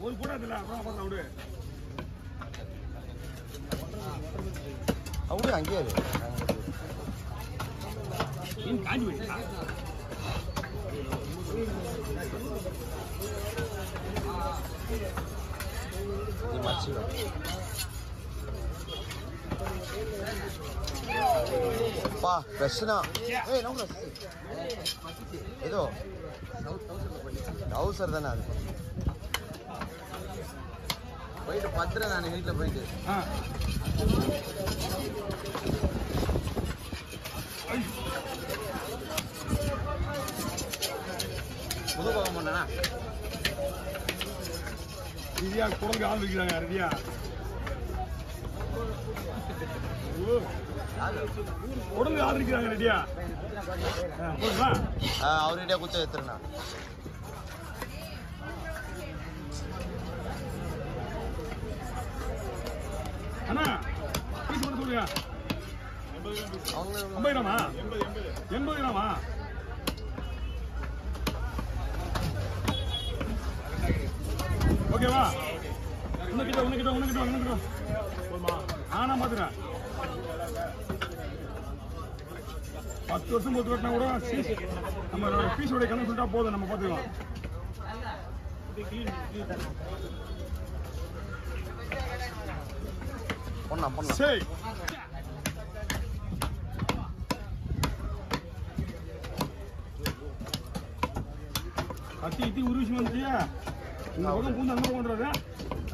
ஒரு கூட இல்ல அப்புறம் அப்புறம் விடு அப்படியே அங்கேயே மீன் காஞ்சி போயிட்டா பா ஃப்ரெஷ்னா ஏய் நம்ம ஏதோ டவுசர் தானே அது போயிட்டு பத்துறேன் நான் வீட்டில் போயிட்டு புது போக மாட்டேனா ரெடியா குழந்தை ஆள் வைக்கிறாங்க ரெடியா உடம்பு ஆள் இருக்கிறாங்க ரெடியா அவர்கிட்ட குத்த எடுத்துருண்ணா அண்ணா பீஸ் மட்டும் சொல்லுங்க 50 கிராமா 80 கிராமா ஓகேவா உனக்கிட்ட ஆனா மாத்துறேன் 10 வருஷம் போட்டு கட்டினா கூட நம்ம பீஸோட கணக்கு சொல்லிட்டா போதும் நம்ம பார்த்துக்கலாம் சரி கத்தி ஒரு விஷயம் வந்துச்சியா இந்த பக்கம் பூந்து அந்த பக்கம் வந்துடாது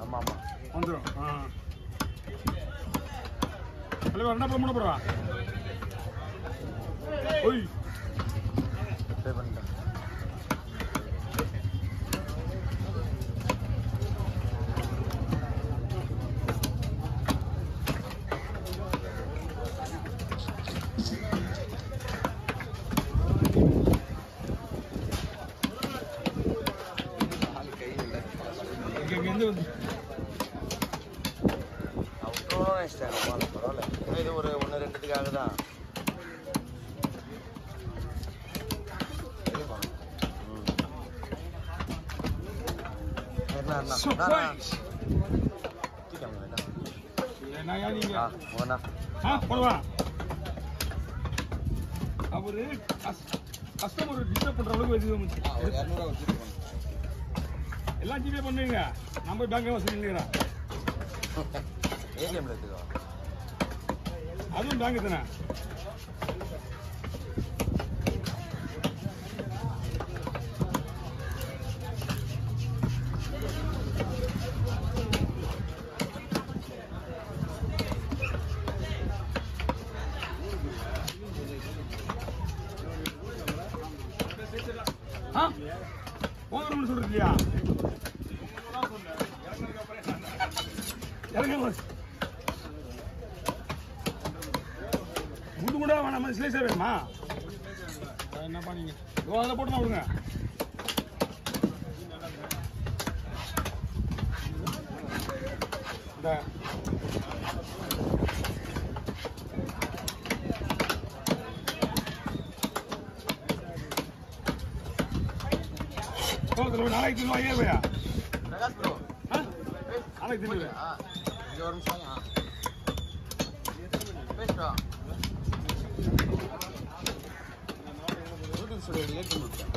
ஆமா ஆமா வந்துடும் தலைவர் என்ன பண்ண போறா ஓய் பே பண்ணிட்டேன் பரவாயில்ல இது ஒரு 1-2த்துக்காக தான் அவரு கஸ்டமர் டிஸ்டர்ப் பண்ற அளவுக்கு எல்லாம் ஜிபே பண்ணுவீங்க நம்ம பேங்க் வசதி இல்லையா ஏடிஎம்ல இருக்குதா அதுவும் பேங்க் தானே போகணும்னு சொல்றது இல்லையா முட்டு கூட நம்ம ஸ்லைஸே வேணுமா என்னப்பா நீங்க அதில் போட்டு விடுங்க இந்த நாளைக்கு தின்னு 5000 ரூபாயா பிரகாஷ் ப்ரோ நாளைக்கு தின்னு இது ஒரு நிமிஷம் பேசுறா யூடியூப் ஸ்டுடியோ லேட் பண்ணிட்டேன்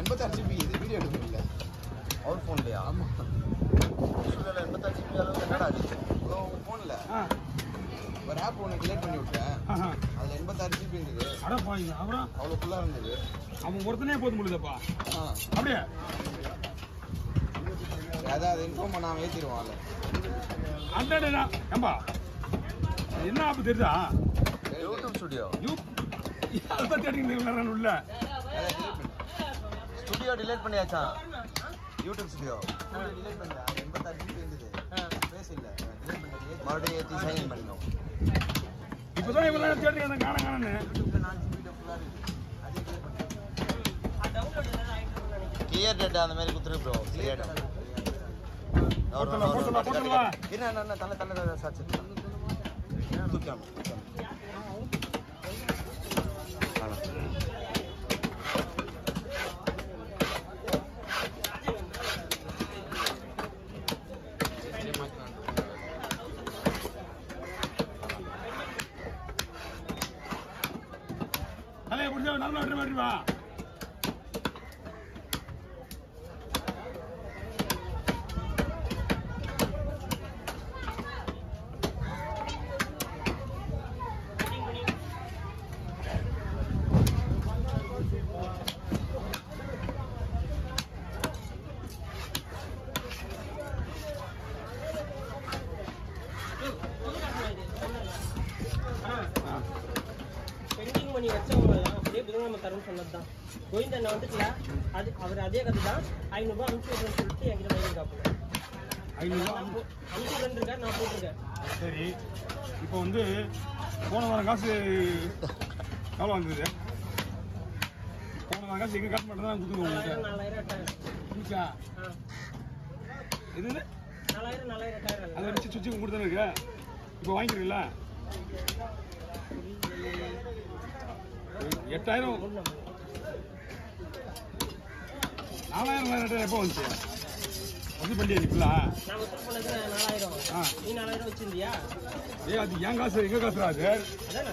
86 GB இது வீடியோ எடுக்க முடியல அவர் ஃபோன்லையா ஆமாம் ஸ்டுடியோவில் 86 GB அளவுக்கு என்னடா ஆச்சு உங்கள் ஃபோனில் ஒரு ஆப் ஒன்று டிலேட் பண்ணி விட்டேன் அதில் 86 GB இருந்தது அடப்பாங்க அப்புறம் அவ்வளோ ஃபுல்லாக இருந்தது அவன் ஒருத்தனே போது முடியுதப்பா அப்படியே அதாவது இன்ஃபார்ம் பண்ணாமல் ஏற்றிடுவான்ல அந்த ஏம்பா என்ன ஆப்பு தெரியுதா யூடியூப் ஸ்டுடியோ உள்ள ஸ்டுடியோ டிலேட் பண்ணியாச்சா யூடியூப் ஸ்டுடியோ டிலேட் பண்ணியா 86 GB இருந்தது பேச இல்லை டிலேட் பண்ணி மறுபடியும் ஏற்றி சைன் பண்ணணும் இப்போதான் இவெல்லாம் தேடுங்க காணன்னு யூடியூப்ல 4 GB ஃபுல்லாக இருக்குது கிளியர் டேட்டா அந்த மாதிரி கொடுத்துரு ப்ரோ கிளியர் டேட்டா என்ன தலை தலை சாட்சி தூக்காம சொன்னதுதான். கோவிந்தன் வந்துட்டுல அது அவர் அதே கதை தான். 500 ரூபாய் அனுப்பிச்சு விடுறேன்னு சொல்லிட்டு என்கிட்ட வாங்கியிருக்காப்புல. 500 ரூபா அனுப்பிச்சு விடுறேன்னு இருக்காரு, நான் போட்டிருக்கேன். சரி. இப்போ வந்து போன வாரம் காசு எவ்வளோ வந்தது? போன வாரம் காசு எங்கள் காசு மட்டும் தான் கொடுத்துருவோம். 4000 புரிச்சா? இது 4000 அதை வச்சு சுவிட்சு கொடுத்தானே இருக்கு. இப்போ வாங்கிக்கிறீங்களா? 8000 4000 எப்போ வந்துச்சு? வசூல் பண்ணியா நீங்களா? நான் வசூல் பண்ணது 4000. நீ 4000 வச்சிருந்தியா? அது என் காசு, எங்க காசுடா அது? அதானே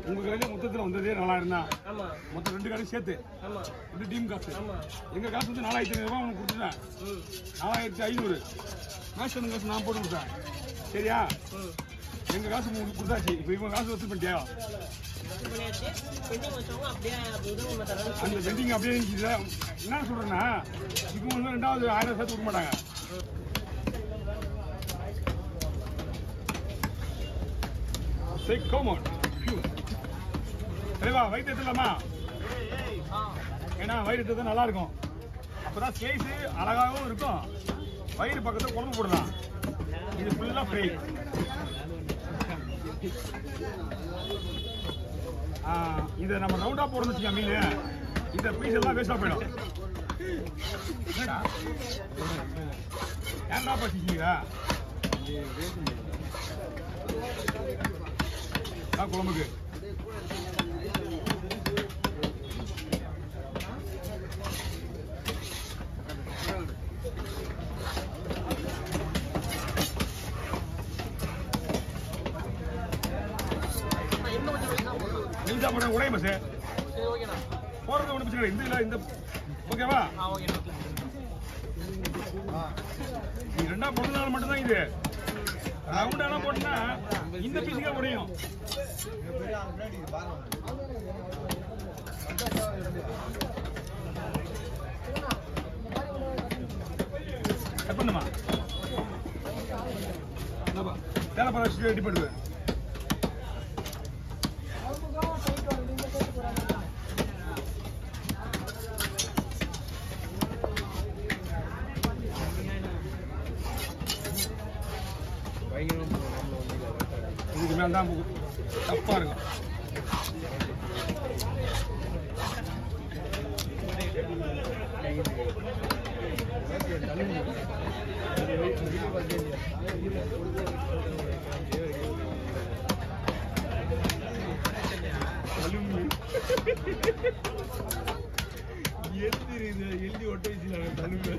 உங்க கையில மொத்தத்தில் வந்ததே 4000 தான். ஆமா மொத்தம் 2 காசு சேர்த்து. ஆமா 2 டீம் காசு. ஆமா எங்க காசு வந்து 4500 ரூபாய் உனக்கு கொடுத்துட்டேன். 4500 மேஷன் காசு நான் போட்டு கொடுத்தேன். சரியா? எங்க காசு உங்களுக்கு கொடுத்தாச்சு. இப்போ இவங்க காசு வசூல் பண்ணிட்டியா? பெண்டிங் வச்சவங்க அப்படியே உதவும் தரேன். அந்த பெண்டிங் அப்படியே இருந்துச்சு. என்ன சொல்றேன்னா இப்போ வந்து 2வது 1000 சேர்த்து கொடுக்க மாட்டாங்க. சரிவா? வயிற்று எடுத்துலாமா? ஏன்னா வயிறு எடுத்தது நல்லா இருக்கும். அப்பதான் ஸ்லைஸ் அழகாகவும் இருக்கும். வயிறு பக்கத்தில் குழம்பு போடலாம். இது ஃபுல்லா ஃப்ரை. இதை நம்ம ரவுண்டா போடணும்னு வச்சுக்கோங்க. மீன் இந்த பீஸ் எல்லாம் வேஸ்டா போயிடும். ஏன்டா பசிச்சீங்க? குழம்புக்கு நெஞ்சா பண்ண உடைய பஸ் போறது ஒண்ணு பிரச்சனை இல்லை. இந்த ஓகேவா? நீ 2ஆ போட்டதுனால மட்டும்தான் இது ரவுண்டானா போட்டா இந்த பீஸுக்கே உடையும். கட் பண்ணுமா? தேவைப்பட ரெடி பண்ணுவேன். இதுக்கு மேலே தான் தப்பா இருக்கும். எழுதி ஒட்ட வச்சுருக்காங்க தலும்பு.